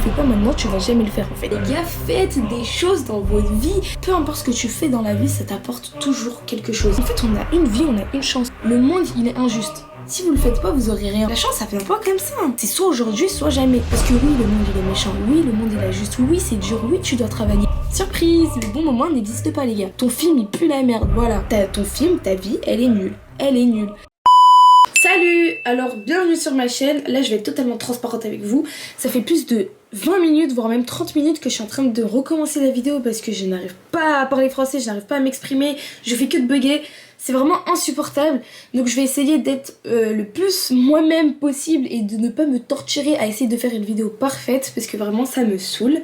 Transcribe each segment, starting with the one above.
le fais pas maintenant, tu vas jamais le faire en fait. Les gars, faites des choses dans votre vie. Peu importe ce que tu fais dans la vie, ça t'apporte toujours quelque chose. En fait, on a une vie, on a une chance. Le monde, il est injuste. Si vous le faites pas, vous aurez rien. La chance, ça vient pas comme ça. C'est soit aujourd'hui, soit jamais. Parce que oui, le monde, il est méchant. Oui, le monde, il est injuste. Oui, c'est dur. Oui, tu dois travailler. Surprise, le bon moment n'existe pas, les gars. Ton film, il pue la merde. Voilà. Ton film, ta vie, elle est nulle. Elle est nulle. Salut! Alors, bienvenue sur ma chaîne. Là, je vais être totalement transparente avec vous. Ça fait plus de 20 minutes, voire même 30 minutes que je suis en train de recommencer la vidéo parce que je n'arrive pas à parler français, je n'arrive pas à m'exprimer, je fais que de bugger. C'est vraiment insupportable. Donc je vais essayer d'être le plus moi-même possible et de ne pas me torturer à essayer de faire une vidéo parfaite parce que vraiment ça me saoule.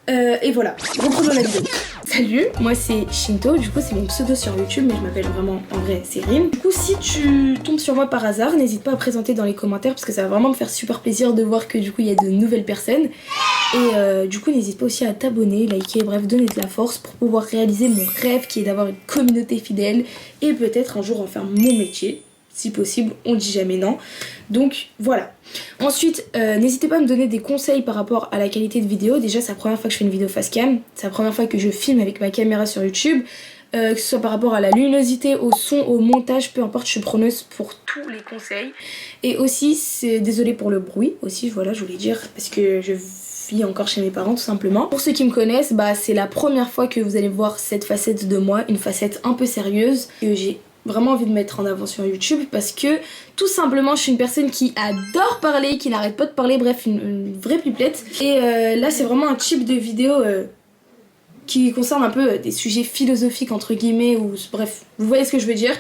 Et voilà, reprenons la vidéo. Salut, moi c'est Shinto, du coup c'est mon pseudo sur YouTube, mais je m'appelle vraiment en vrai c'est Rim. Du coup si tu tombes sur moi par hasard, n'hésite pas à présenter dans les commentaires parce que ça va vraiment me faire super plaisir de voir que du coup il y a de nouvelles personnes. Et du coup n'hésite pas aussi à t'abonner, liker, bref donner de la force pour pouvoir réaliser mon rêve qui est d'avoir une communauté fidèle et peut-être un jour en faire mon métier. Si possible, on dit jamais non. Donc voilà. Ensuite, n'hésitez pas à me donner des conseils par rapport à la qualité de vidéo. Déjà, c'est la première fois que je fais une vidéo face cam. C'est la première fois que je filme avec ma caméra sur YouTube. Que ce soit par rapport à la luminosité, au son, au montage, peu importe, je suis preneuse pour tous les conseils. Et aussi, c'est désolée pour le bruit. Aussi, voilà, je voulais dire, parce que je vis encore chez mes parents tout simplement. Pour ceux qui me connaissent, bah c'est la première fois que vous allez voir cette facette de moi, une facette un peu sérieuse que j'ai vraiment envie de mettre en avant sur YouTube parce que tout simplement je suis une personne qui adore parler, qui n'arrête pas de parler, bref une vraie pipelette. Et là c'est vraiment un type de vidéo qui concerne un peu des sujets philosophiques entre guillemets ou bref, vous voyez ce que je veux dire.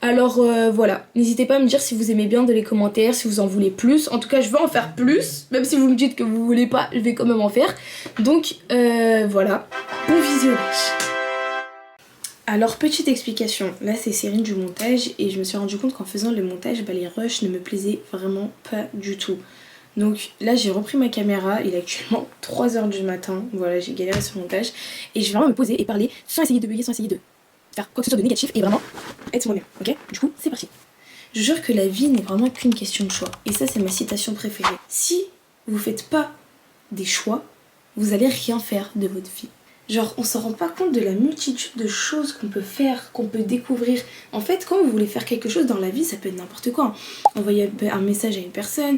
Alors voilà, n'hésitez pas à me dire si vous aimez bien dans les commentaires, si vous en voulez plus. En tout cas je vais en faire plus, même si vous me dites que vous voulez pas, je vais quand même en faire. Donc voilà, bon visionnage. Alors petite explication, là c'est Cyrine du montage et je me suis rendu compte qu'en faisant le montage, bah, les rushs ne me plaisaient vraiment pas du tout. Donc là j'ai repris ma caméra, il est actuellement 3h du matin, voilà j'ai galéré sur le montage et je vais vraiment me poser et parler sans essayer de bugger, sans essayer de faire quoi que ce soit de négatif et vraiment être moi-même, ok? Du coup c'est parti. Je jure que la vie n'est vraiment qu'une question de choix et ça c'est ma citation préférée. Si vous faites pas des choix, vous allez rien faire de votre vie. Genre on s'en rend pas compte de la multitude de choses qu'on peut faire, qu'on peut découvrir. En fait quand vous voulez faire quelque chose dans la vie, ça peut être n'importe quoi. Envoyer un message à une personne,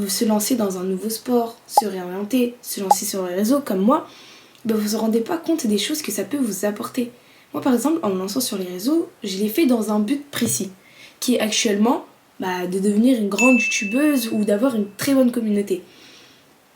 se lancer dans un nouveau sport, se réorienter, se lancer sur les réseaux comme moi, bah, vous vous rendez pas compte des choses que ça peut vous apporter. Moi par exemple en me lançant sur les réseaux, je l'ai fait dans un but précis, qui est actuellement de devenir une grande youtubeuse ou d'avoir une très bonne communauté.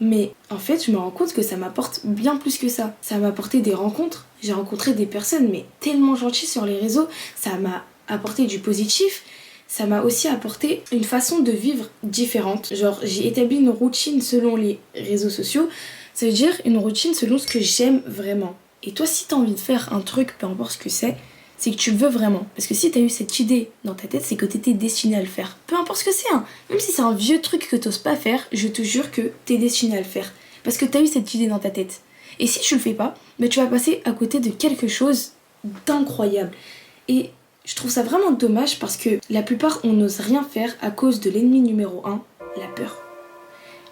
Mais en fait, je me rends compte que ça m'apporte bien plus que ça. Ça m'a apporté des rencontres. J'ai rencontré des personnes, mais tellement gentilles sur les réseaux. Ça m'a apporté du positif. Ça m'a aussi apporté une façon de vivre différente. Genre, j'ai établi une routine selon les réseaux sociaux. Ça veut dire une routine selon ce que j'aime vraiment. Et toi, si t'as envie de faire un truc, peu importe ce que c'est que tu veux vraiment. Parce que si t'as eu cette idée dans ta tête, c'est que t'étais destiné à le faire. Peu importe ce que c'est, hein. Même si c'est un vieux truc que t'oses pas faire, je te jure que t'es destiné à le faire. Parce que t'as eu cette idée dans ta tête. Et si tu le fais pas, tu vas passer à côté de quelque chose d'incroyable. Et je trouve ça vraiment dommage parce que la plupart, on n'ose rien faire à cause de l'ennemi numéro 1, la peur.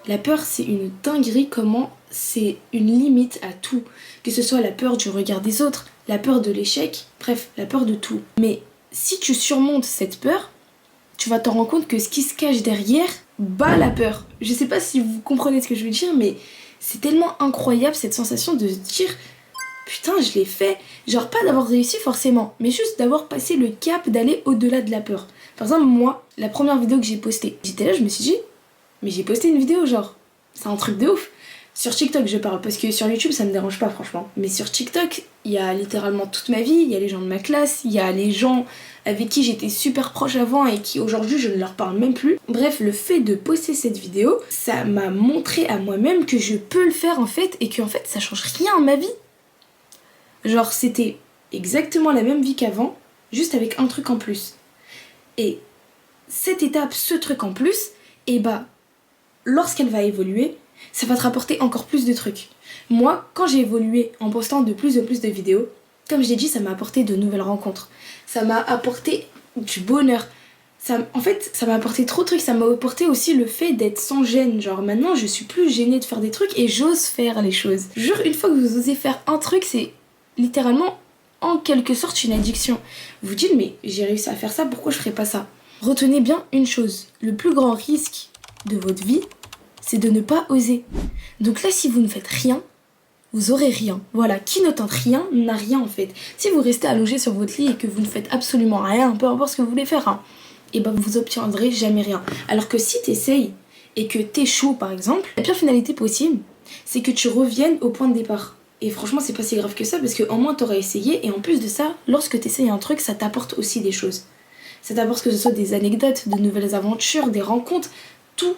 La peur, c'est une dinguerie, comment c'est une limite à tout. Que ce soit la peur du regard des autres, la peur de l'échec, bref, la peur de tout. Mais si tu surmontes cette peur, tu vas te rendre compte que ce qui se cache derrière bat la peur. Je sais pas si vous comprenez ce que je veux dire, mais c'est tellement incroyable cette sensation de se dire putain, je l'ai fait. Genre pas d'avoir réussi forcément, mais juste d'avoir passé le cap d'aller au-delà de la peur. Par exemple, moi, la première vidéo que j'ai postée, j'étais là, je me suis dit mais j'ai posté une vidéo genre, c'est un truc de ouf. Sur TikTok je parle, parce que sur YouTube ça me dérange pas franchement. Mais sur TikTok, il y a littéralement toute ma vie, il y a les gens de ma classe, il y a les gens avec qui j'étais super proche avant et qui aujourd'hui je ne leur parle même plus. Bref, le fait de poster cette vidéo, ça m'a montré à moi-même que je peux le faire en fait et que en fait ça change rien à ma vie. Genre c'était exactement la même vie qu'avant, juste avec un truc en plus. Et cette étape, ce truc en plus, et lorsqu'elle va évoluer, ça va te rapporter encore plus de trucs. Moi, quand j'ai évolué en postant de plus en plus de vidéos, comme je l'ai dit, ça m'a apporté de nouvelles rencontres. Ça m'a apporté du bonheur. En fait, ça m'a apporté trop de trucs. Ça m'a apporté aussi le fait d'être sans gêne. Genre maintenant, je suis plus gênée de faire des trucs et j'ose faire les choses. Je jure, une fois que vous osez faire un truc, c'est littéralement en quelque sorte une addiction. Vous dites, mais j'ai réussi à faire ça, pourquoi je ferais pas ça? Retenez bien une chose, le plus grand risque de votre vie, c'est de ne pas oser. Donc là, si vous ne faites rien, vous aurez rien. Voilà, qui ne tente rien n'a rien en fait. Si vous restez allongé sur votre lit et que vous ne faites absolument rien, peu importe ce que vous voulez faire, hein, et ben vous obtiendrez jamais rien. Alors que si t'essayes et que t'échoues par exemple, la pire finalité possible, c'est que tu reviennes au point de départ. Et franchement, c'est pas si grave que ça parce qu'au moins t'auras essayé et en plus de ça, lorsque t'essayes un truc, ça t'apporte aussi des choses. Ça t'apporte que ce soit des anecdotes, de nouvelles aventures, des rencontres, tout.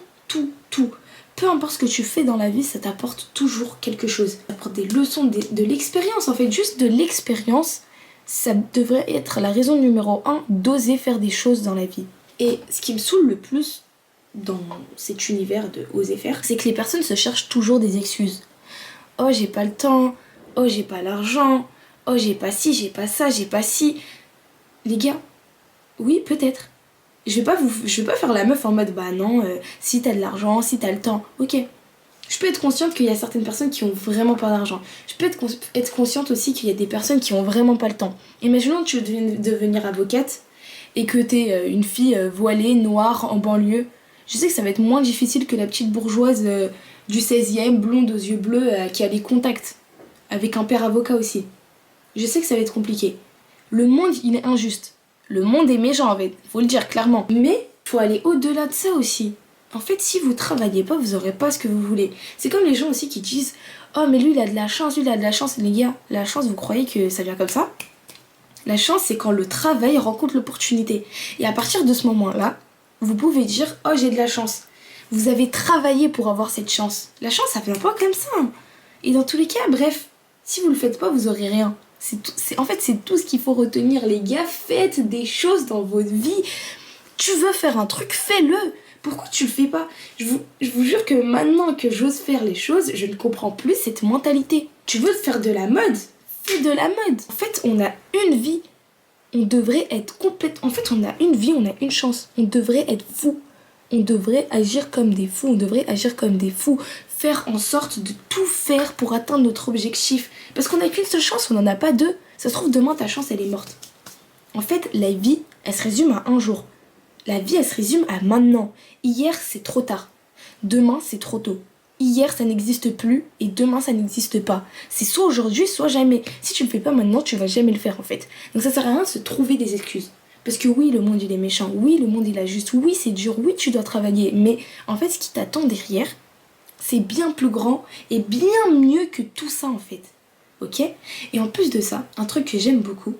Peu importe ce que tu fais dans la vie, ça t'apporte toujours quelque chose. Ça t'apporte des leçons, de l'expérience en fait, juste de l'expérience. Ça devrait être la raison numéro 1 d'oser faire des choses dans la vie. Et ce qui me saoule le plus dans cet univers de oser faire, c'est que les personnes se cherchent toujours des excuses. Oh, j'ai pas le temps. Oh, j'ai pas l'argent. Oh, j'ai pas ci, j'ai pas ça, j'ai pas ci. Les gars, oui, peut-être. Je vais pas faire la meuf en mode bah non, si t'as de l'argent, si t'as le temps, ok. Je peux être consciente qu'il y a certaines personnes qui ont vraiment pas d'argent. Je peux être consciente aussi qu'il y a des personnes qui ont vraiment pas le temps. Imaginons que tu veux devenir avocate et que t'es une fille voilée, noire, en banlieue. Je sais que ça va être moins difficile que la petite bourgeoise du 16e, blonde aux yeux bleus, qui a les contacts, avec un père avocat aussi. Je sais que ça va être compliqué. Le monde, il est injuste. Le monde est méchant en fait, faut le dire clairement. Mais faut aller au-delà de ça aussi. En fait, si vous travaillez pas, vous aurez pas ce que vous voulez. C'est comme les gens aussi qui disent « Oh mais lui il a de la chance, lui il a de la chance ». Les gars, la chance, vous croyez que ça vient comme ça? La chance, c'est quand le travail rencontre l'opportunité. Et à partir de ce moment-là, vous pouvez dire « Oh j'ai de la chance ». Vous avez travaillé pour avoir cette chance. La chance, ça vient pas comme ça, hein. Et dans tous les cas, bref, si vous le faites pas, vous aurez rien. En fait, c'est tout ce qu'il faut retenir, les gars. Faites des choses dans votre vie. Tu veux faire un truc, fais-le. Pourquoi tu le fais pas? Je vous jure que maintenant que j'ose faire les choses, je ne comprends plus cette mentalité. Tu veux faire de la mode? Fais de la mode. En fait, on a une vie. On devrait être complètement... En fait, on a une vie, on a une chance. On devrait être fou. On devrait agir comme des fous. On devrait agir comme des fous. Faire en sorte de tout faire pour atteindre notre objectif. Parce qu'on n'a qu'une seule chance, on n'en a pas deux. Ça se trouve, demain, ta chance, elle est morte. En fait, la vie, elle se résume à un jour. La vie, elle se résume à maintenant. Hier, c'est trop tard. Demain, c'est trop tôt. Hier, ça n'existe plus et demain, ça n'existe pas. C'est soit aujourd'hui, soit jamais. Si tu le fais pas maintenant, tu vas jamais le faire, en fait. Donc ça sert à rien de se trouver des excuses. Parce que oui, le monde, il est méchant. Oui, le monde, il est injuste. Oui, c'est dur. Oui, tu dois travailler. Mais en fait, ce qui t'attend derrière, c'est bien plus grand et bien mieux que tout ça en fait. Ok? Et en plus de ça, un truc que j'aime beaucoup,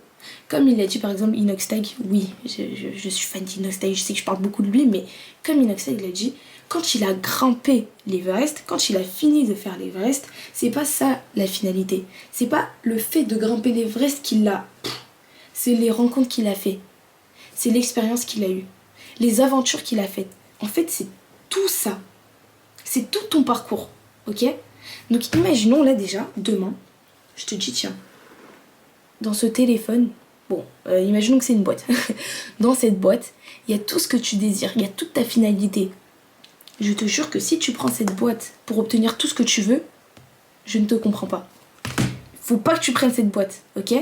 comme il a dit par exemple Inoxtag, oui, je suis fan d'Inoxtag, je sais que je parle beaucoup de lui, mais comme Inoxtag l'a dit, quand il a grimpé l'Everest, quand il a fini de faire l'Everest, c'est pas ça la finalité. C'est pas le fait de grimper l'Everest qui l'a. C'est les rencontres qu'il a fait. C'est l'expérience qu'il a eue. Les aventures qu'il a faites. En fait, c'est tout ça. C'est tout ton parcours, ok? Donc imaginons là déjà, demain, je te dis tiens, dans ce téléphone, bon, imaginons que c'est une boîte. Dans cette boîte, il y a tout ce que tu désires, il y a toute ta finalité. Je te jure que si tu prends cette boîte pour obtenir tout ce que tu veux, je ne te comprends pas. Faut pas que tu prennes cette boîte, ok?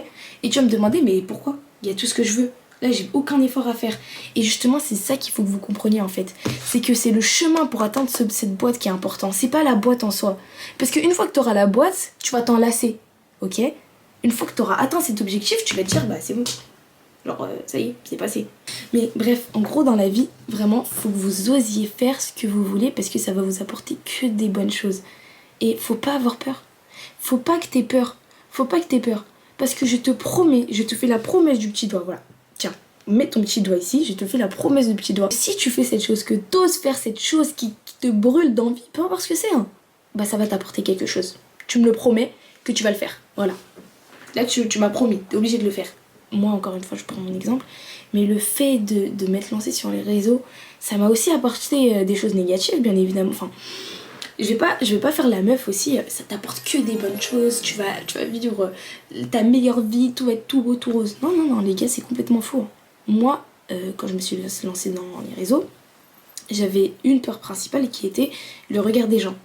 Et tu vas me demander, mais pourquoi? Il y a tout ce que je veux. Là, j'ai aucun effort à faire. Et justement, c'est ça qu'il faut que vous compreniez en fait. C'est que c'est le chemin pour atteindre cette boîte qui est important. C'est pas la boîte en soi. Parce qu'une fois que tu auras la boîte, tu vas t'en lasser. Ok? Une fois que tu auras atteint cet objectif, tu vas te dire, bah c'est bon. Genre, ça y est, c'est passé. Mais bref, en gros, dans la vie, vraiment, faut que vous osiez faire ce que vous voulez parce que ça va vous apporter que des bonnes choses. Et faut pas avoir peur. Faut pas que t'aies peur. Faut pas que t'aies peur. Parce que je te promets, je te fais la promesse du petit doigt, voilà. Tiens, mets ton petit doigt ici, je te fais la promesse du petit doigt. Si tu fais cette chose, que t'oses faire cette chose qui te brûle d'envie, peu importe ce que c'est, hein, bah ça va t'apporter quelque chose. Tu me le promets que tu vas le faire, voilà. Là, tu m'as promis, t'es obligé de le faire. Moi, encore une fois, je prends mon exemple, mais le fait de m'être lancée sur les réseaux, ça m'a aussi apporté des choses négatives, bien évidemment. Enfin, je vais pas faire la meuf aussi, ça t'apporte que des bonnes choses, tu vas vivre ta meilleure vie, tout va être tout beau, tout rose. Non, les gars, c'est complètement faux. Moi, quand je me suis lancée dans les réseaux, j'avais une peur principale qui était le regard des gens.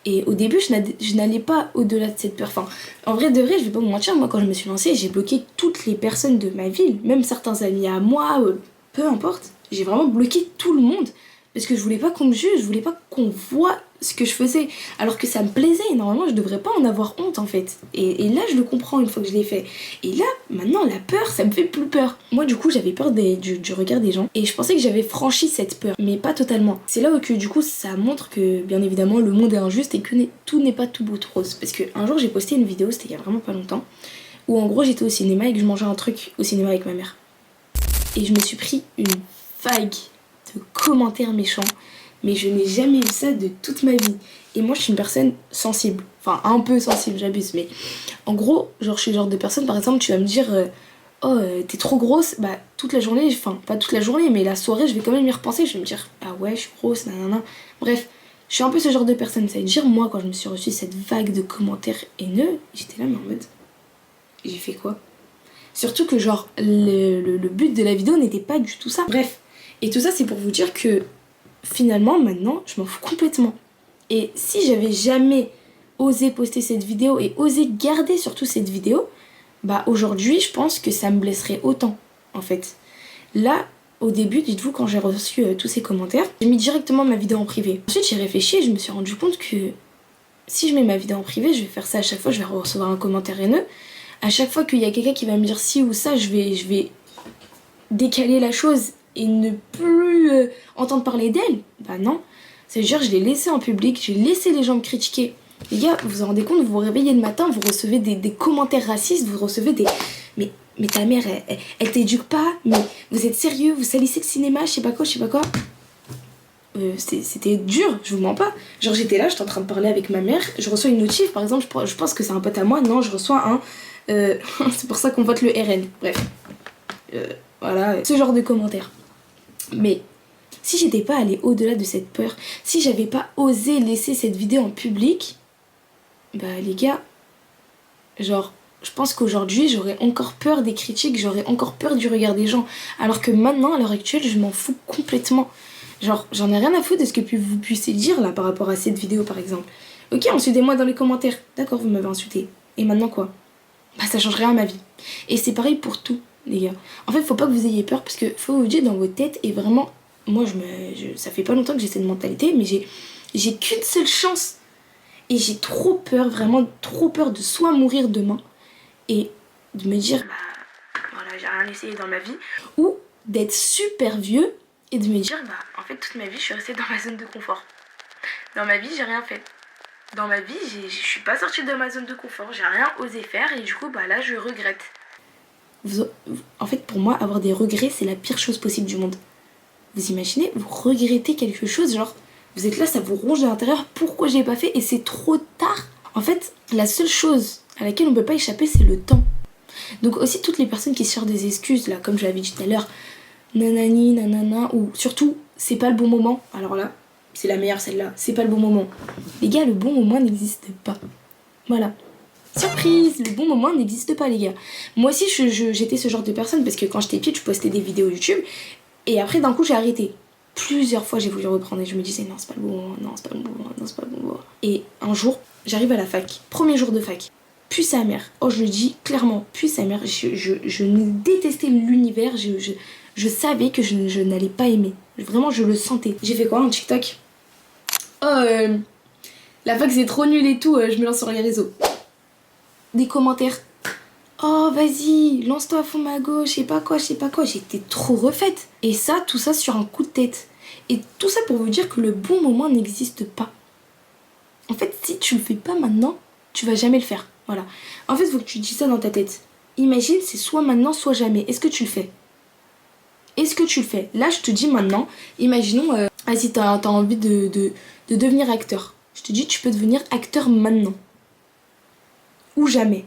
Et au début, je n'allais pas au-delà de cette peur. Enfin, en vrai de vrai, je vais pas vous mentir, moi quand je me suis lancée, j'ai bloqué toutes les personnes de ma ville, même certains amis à moi, peu importe. J'ai vraiment bloqué tout le monde parce que je voulais pas qu'on me juge, je voulais pas qu'on voit ce que je faisais. Alors que ça me plaisait et normalement, je devrais pas en avoir honte en fait. Et là, je le comprends une fois que je l'ai fait. Et là, maintenant, la peur, ça me fait plus peur. Moi, du coup, j'avais peur du regard des gens et je pensais que j'avais franchi cette peur, mais pas totalement. C'est là où que du coup, ça montre que bien évidemment, le monde est injuste et que tout n'est pas tout beau tout rose. Parce que un jour, j'ai posté une vidéo, c'était il y a vraiment pas longtemps, où en gros, j'étais au cinéma et que je mangeais un truc au cinéma avec ma mère. Et je me suis pris une vague de commentaires méchants, mais je n'ai jamais eu ça de toute ma vie. Et moi, je suis une personne sensible. Enfin, un peu sensible, j'abuse, mais en gros, genre, je suis le genre de personne, par exemple, tu vas me dire oh, t'es trop grosse, bah, toute la journée, enfin, pas toute la journée, mais la soirée, je vais quand même y repenser. Je vais me dire, ah ouais, je suis grosse, nanana. Bref, je suis un peu ce genre de personne. Ça veut dire, moi, quand je me suis reçue cette vague de commentaires haineux, j'étais là, mais en mode, j'ai fait quoi? Surtout que, genre, le but de la vidéo n'était pas du tout ça. Bref, et tout ça, c'est pour vous dire que finalement, maintenant, je m'en fous complètement. Et si j'avais jamais osé poster cette vidéo et osé garder surtout cette vidéo, bah aujourd'hui, je pense que ça me blesserait autant, en fait. Là, au début, dites-vous, quand j'ai reçu tous ces commentaires, j'ai mis directement ma vidéo en privé. Ensuite, j'ai réfléchi et je me suis rendu compte que si je mets ma vidéo en privé, je vais faire ça à chaque fois, je vais recevoir un commentaire haineux. À chaque fois qu'il y a quelqu'un qui va me dire ci ou ça, je vais décaler la chose et ne plus entendre parler d'elle. Bah non, ça veut dire que je l'ai laissé en public, j'ai laissé les gens me critiquer. Les gars, vous vous rendez compte, vous vous réveillez le matin, vous recevez des commentaires racistes, vous recevez des... Mais ta mère, elle t'éduque pas, mais vous êtes sérieux, vous salissez le cinéma, je sais pas quoi. C'était dur, je vous mens pas. Genre j'étais là, j'étais en train de parler avec ma mère, je reçois une notif, par exemple, je pense que c'est un pote à moi, non, je reçois un... c'est pour ça qu'on vote le RN, bref. Voilà, ce genre de commentaires. Mais si j'étais pas allée au-delà de cette peur, si j'avais pas osé laisser cette vidéo en public, bah les gars, genre, je pense qu'aujourd'hui j'aurais encore peur des critiques, j'aurais encore peur du regard des gens. Alors que maintenant, à l'heure actuelle, je m'en fous complètement. Genre, j'en ai rien à foutre de ce que vous puissiez dire là par rapport à cette vidéo par exemple. Ok, insultez-moi dans les commentaires. D'accord, vous m'avez insulté. Et maintenant quoi? Bah ça change rien à ma vie. Et c'est pareil pour tout, les gars. En fait, faut pas que vous ayez peur parce que faut vous dire dans votre tête et vraiment, moi ça fait pas longtemps que j'ai cette mentalité, mais j'ai qu'une seule chance. Et j'ai trop peur, vraiment trop peur de soit mourir demain et de me dire bah voilà, j'ai rien essayé dans ma vie, ou d'être super vieux et de me dire bah en fait toute ma vie je suis restée dans ma zone de confort. Dans ma vie j'ai rien fait. Dans ma vie je suis pas sortie de ma zone de confort, j'ai rien osé faire et du coup bah là je regrette. En fait pour moi avoir des regrets c'est la pire chose possible du monde. Vous imaginez, vous regrettez quelque chose, genre vous êtes là, ça vous ronge de l'intérieur, pourquoi j'ai pas fait et c'est trop tard. En fait, la seule chose à laquelle on peut pas échapper, c'est le temps. Donc aussi toutes les personnes qui se cherchent des excuses, là, comme je l'avais dit tout à l'heure, nanani, nanana, ou surtout, c'est pas le bon moment. Alors là, c'est la meilleure celle-là, c'est pas le bon moment. Les gars, le bon moment n'existe pas. Voilà. Surprise, le bon moment n'existe pas les gars. Moi aussi j'étais ce genre de personne parce que quand j'étais petite, je postais des vidéos YouTube et après d'un coup j'ai arrêté. Plusieurs fois j'ai voulu reprendre et je me disais non c'est pas le bon moment, non c'est pas le bon moment, non c'est pas le bon moment. Et un jour j'arrive à la fac, premier jour de fac, puis sa mère, oh je le dis clairement, puis sa mère, je détestais l'univers, je savais que je n'allais pas aimer, vraiment je le sentais. J'ai fait quoi, un TikTok? Oh la fac c'est trop nul et tout, je me lance sur les réseaux. Des commentaires, oh vas-y lance-toi à fond ma gauche, je sais pas quoi, j'étais trop refaite. Et ça, tout ça sur un coup de tête. Et tout ça pour vous dire que le bon moment n'existe pas. En fait, si tu le fais pas maintenant, tu vas jamais le faire. Voilà. En fait, il faut que tu dis ça dans ta tête. Imagine, c'est soit maintenant, soit jamais. Est-ce que tu le fais? Est-ce que tu le fais? Là, je te dis maintenant, imaginons, vas-y, t'as envie de devenir acteur. Je te dis, tu peux devenir acteur maintenant. Ou jamais.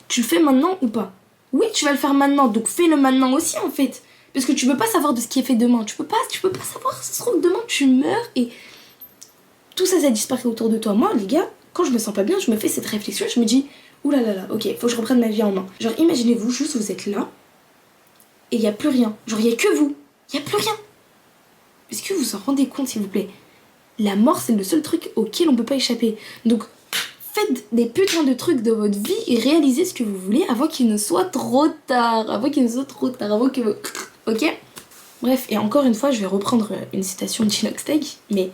Tu le fais maintenant ou pas? Oui, tu vas le faire maintenant, donc fais-le maintenant aussi en fait. Parce que tu peux pas savoir de ce qui est fait demain. Tu peux pas savoir, ça se trouve demain tu meurs et tout ça disparaît autour de toi. Moi les gars, quand je me sens pas bien, je me fais cette réflexion, je me dis oulala, ok, faut que je reprenne ma vie en main. Genre imaginez-vous, juste vous êtes là, et il n'y a plus rien. Genre, il n'y a que vous. Il n'y a plus rien. Est-ce que vous vous en rendez compte, s'il vous plaît? La mort, c'est le seul truc auquel on peut pas échapper. Donc, faites des putains de trucs de votre vie et réalisez ce que vous voulez avant qu'il ne soit trop tard. Avant qu'il ne soit trop tard. Avant que vous... Ok? Bref, et encore une fois, je vais reprendre une citation de Chinox Tag, mais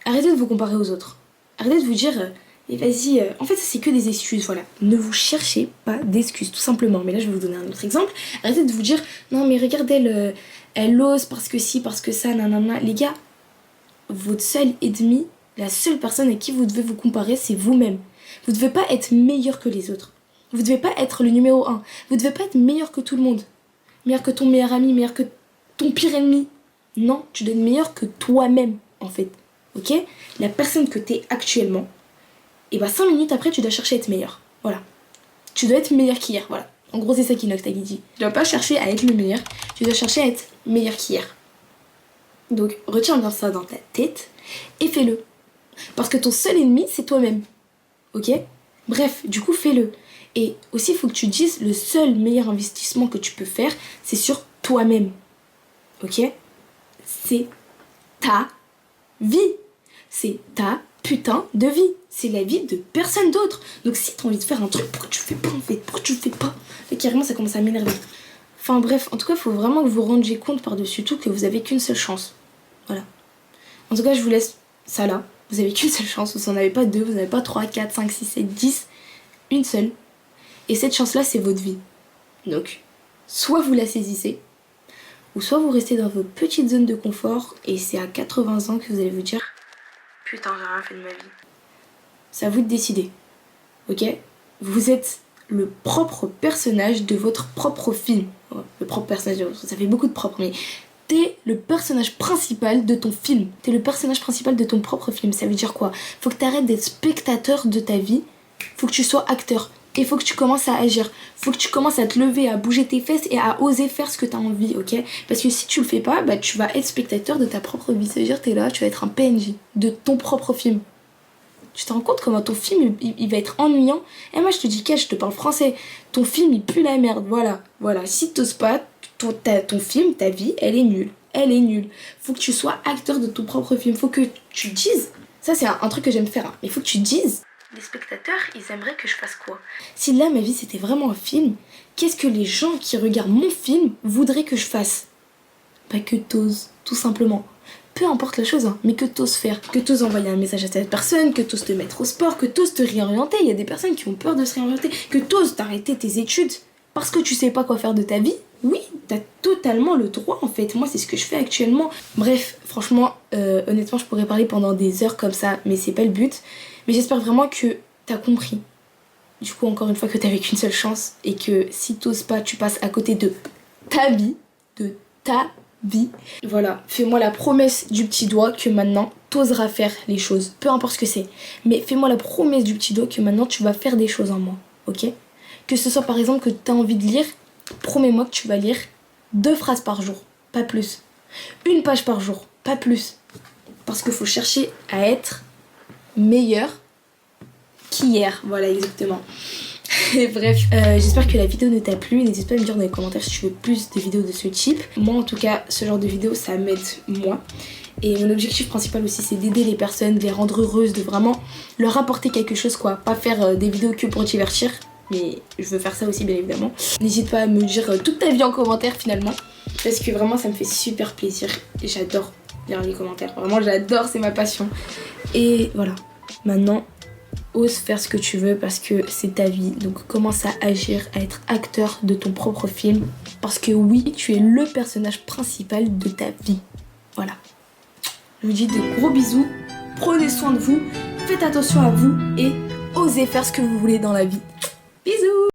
arrêtez de vous comparer aux autres. Arrêtez de vous dire, et vas-y, en fait, c'est que des excuses, voilà. Ne vous cherchez pas d'excuses, tout simplement. Mais là, je vais vous donner un autre exemple. Arrêtez de vous dire, non, mais regarde, elle ose parce que si, parce que ça, nanana. Les gars, votre seul ennemi, la seule personne à qui vous devez vous comparer, c'est vous-même. Vous ne devez pas être meilleur que les autres. Vous ne devez pas être le numéro 1. Vous ne devez pas être meilleur que tout le monde. Meilleur que ton meilleur ami, meilleur que ton pire ennemi. Non, tu dois être meilleur que toi-même, en fait. Ok? La personne que t'es actuellement, et bah 5 minutes après, tu dois chercher à être meilleur. Voilà. Tu dois être meilleur qu'hier, voilà. En gros, c'est ça qu'Inox Tag dit. Tu dois pas chercher à être le meilleur, tu dois chercher à être meilleur qu'hier. Donc, retiens bien ça dans ta tête et fais-le. Parce que ton seul ennemi, c'est toi-même. Ok? Bref, du coup, fais-le. Et aussi, il faut que tu dises, le seul meilleur investissement que tu peux faire, c'est sur toi-même. Ok? C'est ta vie. C'est ta putain de vie. C'est la vie de personne d'autre. Donc si t'as envie de faire un truc, pourquoi tu le fais pas en fait? Pourquoi tu le fais pas? Et carrément, ça commence à m'énerver. Enfin bref, en tout cas, il faut vraiment que vous vous rendiez compte par-dessus tout que vous avez qu'une seule chance. Voilà. En tout cas, je vous laisse ça là. Vous avez qu'une seule chance. Vous n'en avez pas deux, vous n'en avez pas 3, 4, 5, 6, 7, 10. Une seule. Et cette chance-là, c'est votre vie. Donc, soit vous la saisissez, ou soit vous restez dans votre petite zone de confort et c'est à 80 ans que vous allez vous dire putain, j'ai rien fait de ma vie. C'est à vous de décider. Ok? Vous êtes le propre personnage de votre propre film. Le propre personnage, ça fait beaucoup de propre, mais t'es le personnage principal de ton film. T'es le personnage principal de ton propre film. Ça veut dire quoi? Faut que t'arrêtes d'être spectateur de ta vie. Faut que tu sois acteur. Et faut que tu commences à agir. Faut que tu commences à te lever, à bouger tes fesses et à oser faire ce que t'as envie, ok? Parce que si tu le fais pas, bah tu vas être spectateur de ta propre vie. Ça veut dire t'es là, tu vas être un PNJ de ton propre film. Tu te rends compte comment ton film il va être ennuyant? Et moi je te dis qu'est-ce, je te parle français. Ton film il pue la merde, voilà. Voilà, si t'oses pas, ton film, ta vie, elle est nulle. Elle est nulle. Faut que tu sois acteur de ton propre film. Faut que tu dises. Ça c'est un truc que j'aime faire. Hein. Mais faut que tu dises. Les spectateurs, ils aimeraient que je fasse quoi? Si là, ma vie, c'était vraiment un film, qu'est-ce que les gens qui regardent mon film voudraient que je fasse? Pas que t'oses, tout simplement. Peu importe la chose, hein, mais que t'oses faire. Que t'oses envoyer un message à cette personne, que t'oses te mettre au sport, que t'oses te réorienter. Il y a des personnes qui ont peur de se réorienter. Que t'oses t'arrêter tes études parce que tu sais pas quoi faire de ta vie. Oui, t'as totalement le droit, en fait. Moi, c'est ce que je fais actuellement. Bref, franchement, honnêtement, je pourrais parler pendant des heures comme ça, mais c'est pas le but. Mais j'espère vraiment que t'as compris. Du coup, encore une fois, que t'avais qu'une seule chance et que si t'oses pas, tu passes à côté de ta vie. De ta vie. Voilà, fais-moi la promesse du petit doigt que maintenant, t'oseras faire les choses. Peu importe ce que c'est. Mais fais-moi la promesse du petit doigt que maintenant, tu vas faire des choses en moi. Ok? Que ce soit par exemple que t'as envie de lire, promets-moi que tu vas lire 2 phrases par jour. Pas plus. 1 page par jour. Pas plus. Parce qu'il faut chercher à être meilleur qu'hier, voilà exactement. Et bref, j'espère que la vidéo ne t'a plu. N'hésite pas à me dire dans les commentaires si tu veux plus de vidéos de ce type. Moi en tout cas, ce genre de vidéo ça m'aide moi. Et mon objectif principal aussi c'est d'aider les personnes, de les rendre heureuses, de vraiment leur apporter quelque chose quoi. Pas faire des vidéos que pour divertir, mais je veux faire ça aussi bien évidemment. N'hésite pas à me dire toute ta vie en commentaire finalement. Parce que vraiment ça me fait super plaisir. Et j'adore lire les commentaires. Vraiment j'adore, c'est ma passion. Et voilà. Maintenant, ose faire ce que tu veux parce que c'est ta vie. Donc commence à agir, à être acteur de ton propre film. Parce que oui, tu es le personnage principal de ta vie. Voilà. Je vous dis de gros bisous. Prenez soin de vous. Faites attention à vous et osez faire ce que vous voulez dans la vie. Bisous!